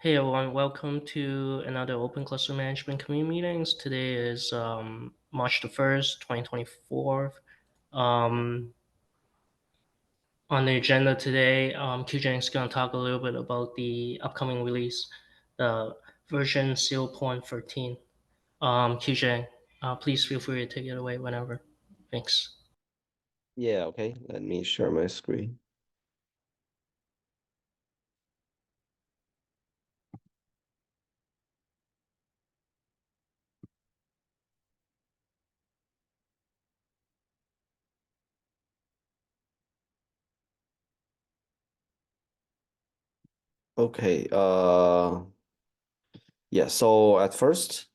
Hey everyone, welcome to another Open Cluster Management Community Meetings. Today is March the 1st, 2024. On the agenda today, QJang is going to talk a little bit about the upcoming release, the version 0.13. QJang, please feel free to take it away whenever. Thanks. Yeah, okay. Let me share my screen. Okay, yeah, so at first,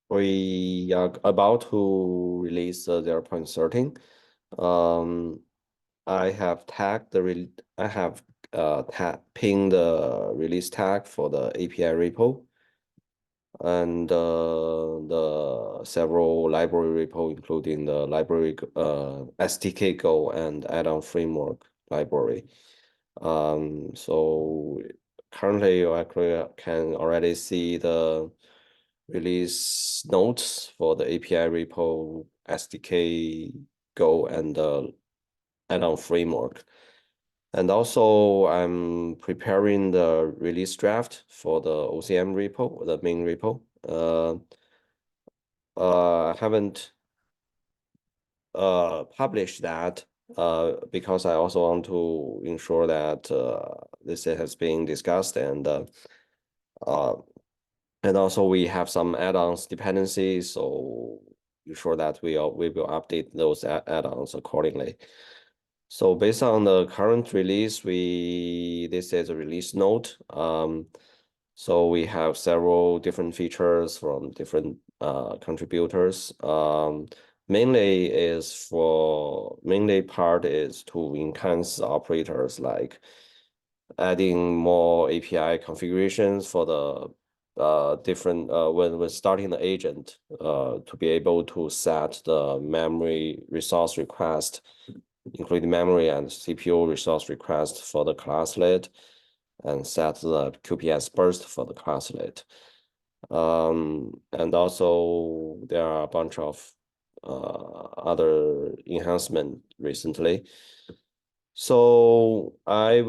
we are about to release 0.13. Um, I have tagged the re I have pinged the release tag for the API repo and the several library repo, including the library SDK Go and add-on framework library. So currently you actually can already see the release notes for the API repo, SDK Go, and the add-on framework. And also I'm preparing the release draft for the OCM repo, the main repo. I haven't published that because I also want to ensure that this has been discussed uh, and also we have some add-ons dependencies, so ensure that we will update those add-ons accordingly. So based on the current release, this is a release note. So we have several different features from different contributors. Mainly part is to enhance operators, like adding more API configurations for the different when starting the agent to be able to set the memory resource request, including memory and CPU resource request for the classlet, and set the QPS burst for the classlet. And also there are a bunch of other enhancement recently. So I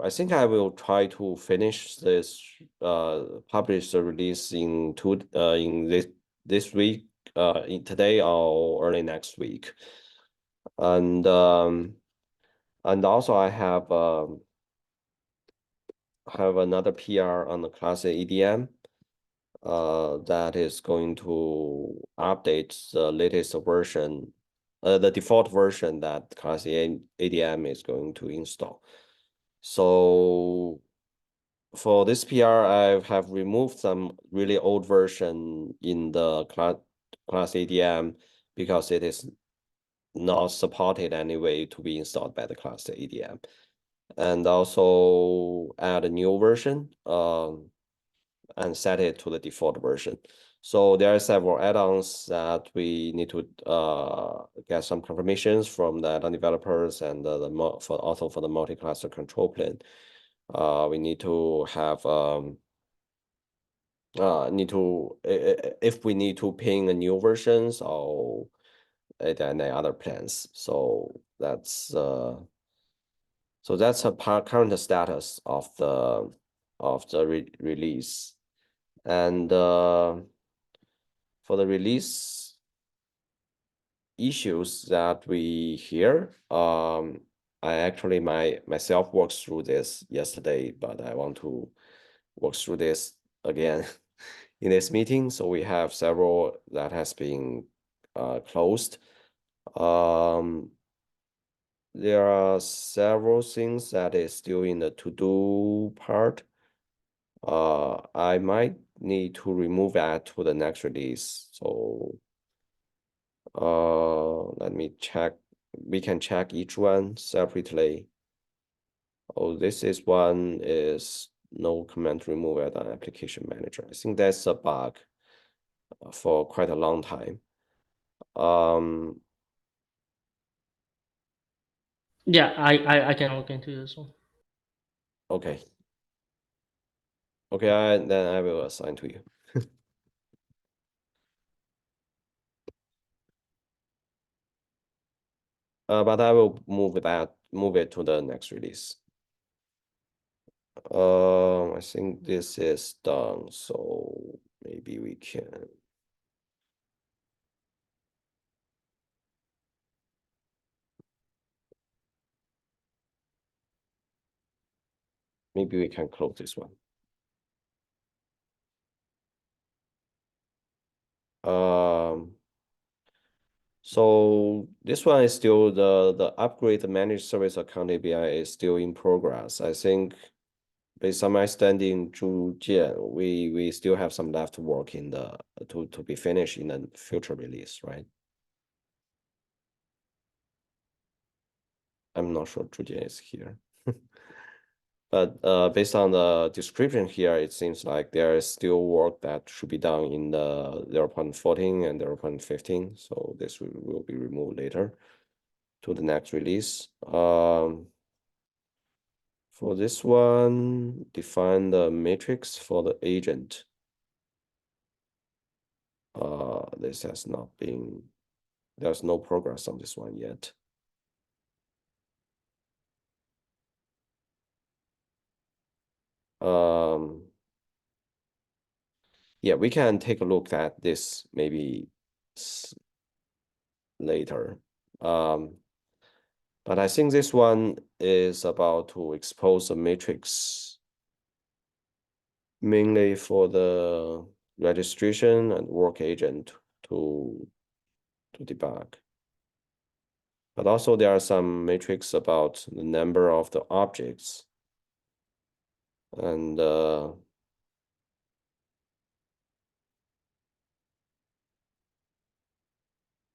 think I will try to finish this, publish the release in this week, in today or early next week. And also I have another PR on the Class A EDM that is going to update the latest version, the default version that Class A ADM is going to install. So for this PR, I have removed some really old version in the class ADM because it is not supported anyway to be installed by the class ADM. And also add a new version and set it to the default version. So there are several add-ons that we need to get some confirmations from the add-on developers and also for the multi-cluster control plane. We need to have if we need to ping a new versions or any other plans. So that's a current status of the release. And for the release issues that we hear, I actually myself worked through this yesterday, but I want to work through this again in this meeting. So we have several that has been closed. There are several things that is still in the to-do part. I might need to remove that to the next release. So let me check. We can check each one separately. Oh, one is no comment remove at an application manager. I think that's a bug for quite a long time. Yeah, I can look into this one. Okay. Okay, then I will assign to you. But I will move it to the next release. I think this is done, so maybe we can. Maybe we can close this one. So this one is still the upgrade the managed service account API is still in progress. I think based on my understanding, we still have some left work in the to be finished in the future release, right? I'm not sure Zhujian is here. But based on the description here, it seems like there is still work that should be done in the 0.14 and 0.15. So this will be removed later to the next release. For this one, define the matrix for the agent. This has not been, there's no progress on this one yet. Yeah, we can take a look at this maybe later. But I think this one is about to expose a matrix mainly for the registration and work agent to debug. But also there are some matrix about the number of the objects and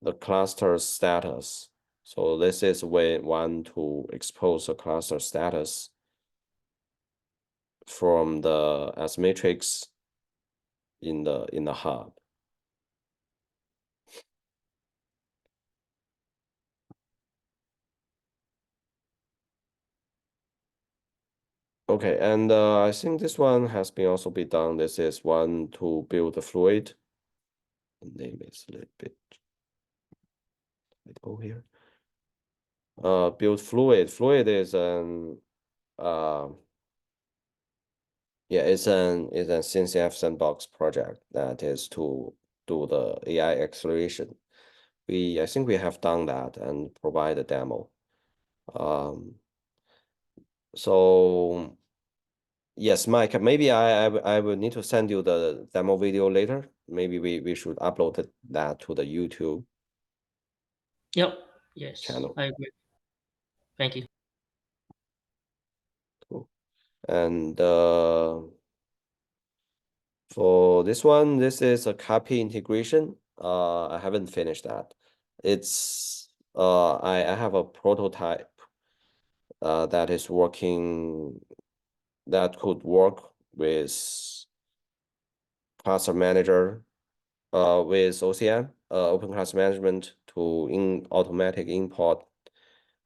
the cluster status. So this is way one to expose a cluster status from the as matrix in the hub. Okay, and I think this one has been also been done. This is one to build the fluid. The name is a little bit go here. Build fluid. Fluid is an yeah, it's an CNCF sandbox project that is to do the AI acceleration. I think we have done that and provide a demo. So yes, Mike, maybe I will need to send you the demo video later. Maybe we should upload that to the YouTube Yep. Yes, channel. I agree. Thank you. Cool. And for this one, this is a copy integration. I haven't finished that. It's I have a prototype that is working that could work with cluster manager with OCM, Open Class Management to automatic import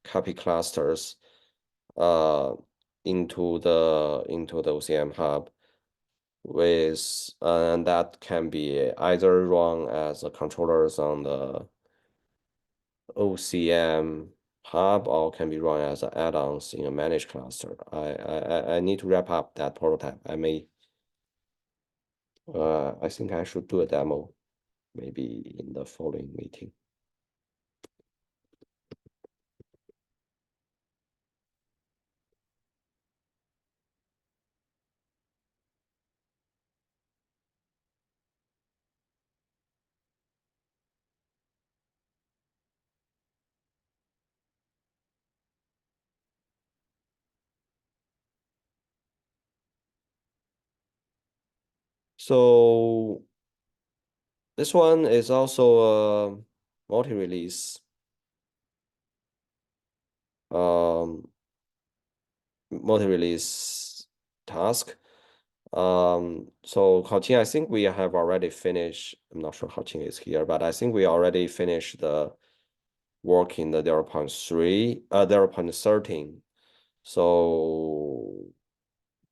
copy clusters into the OCM hub with and that can be either run as a controllers on the OCM hub or can be run as add-ons in a managed cluster. I need to wrap up that prototype. I think I should do a demo maybe in the following meeting. So this one is also a multi-release task. So Haoqing, I think we have already finished. I'm not sure Haoqing is here, but I think we already finished the work in the 0.3, 0.13. So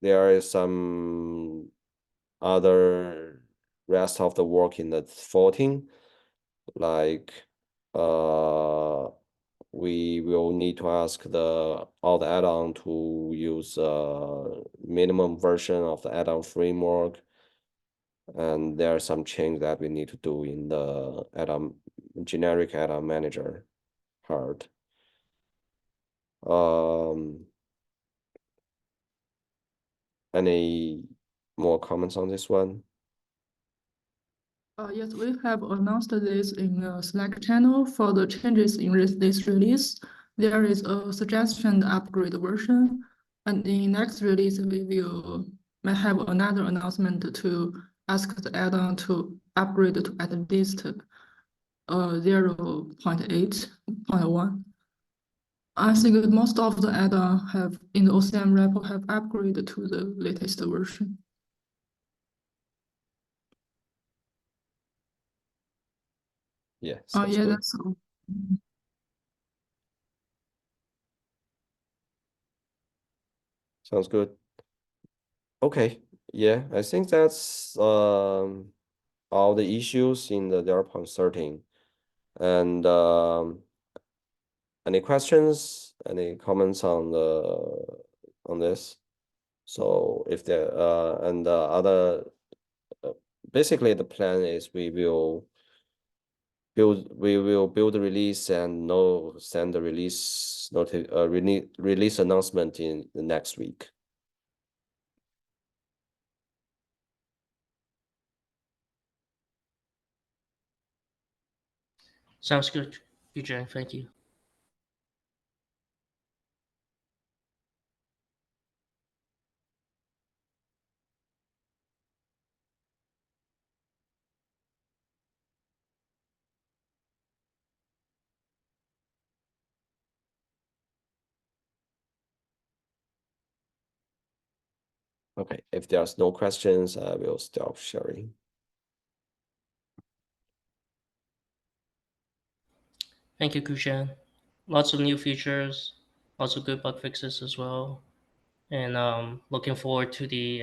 there is some other rest of the work in the 14, like we will need to ask all the add-on to use minimum version of the add-on framework, and there are some change that we need to do in the add-on generic add-on manager part. Any more comments on this one? Yes, we have announced this in the Slack channel for the changes in this release. There is a suggestion upgrade version, and in next release may have another announcement to ask the add-on to upgrade to at least 0.8.1. I think most of the add-on have in the OCM repo have upgraded to the latest version. Yeah, sounds Yeah, good. that's all. Sounds good. Okay, yeah, I think that's all the issues in the 0.13. And any questions, any comments on this? So if there and the other basically the plan is we will build the release and send the release announcement in the next week. Sounds good, Eugene. Thank you. Okay, if there's no questions, I will stop sharing. Thank you, Kushan. Lots of new features, lots of good bug fixes as well. And looking forward to the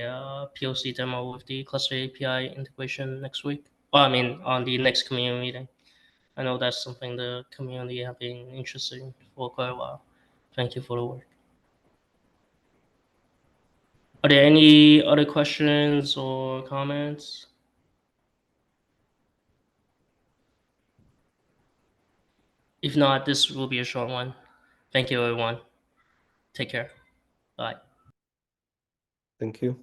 POC demo with the cluster API integration next week. Well, I mean, on the next community meeting. I know that's something the community have been interested in for quite a while. Thank you for the work. Are there any other questions or comments? If not, this will be a short one. Thank you, everyone. Take care. Bye. Thank you.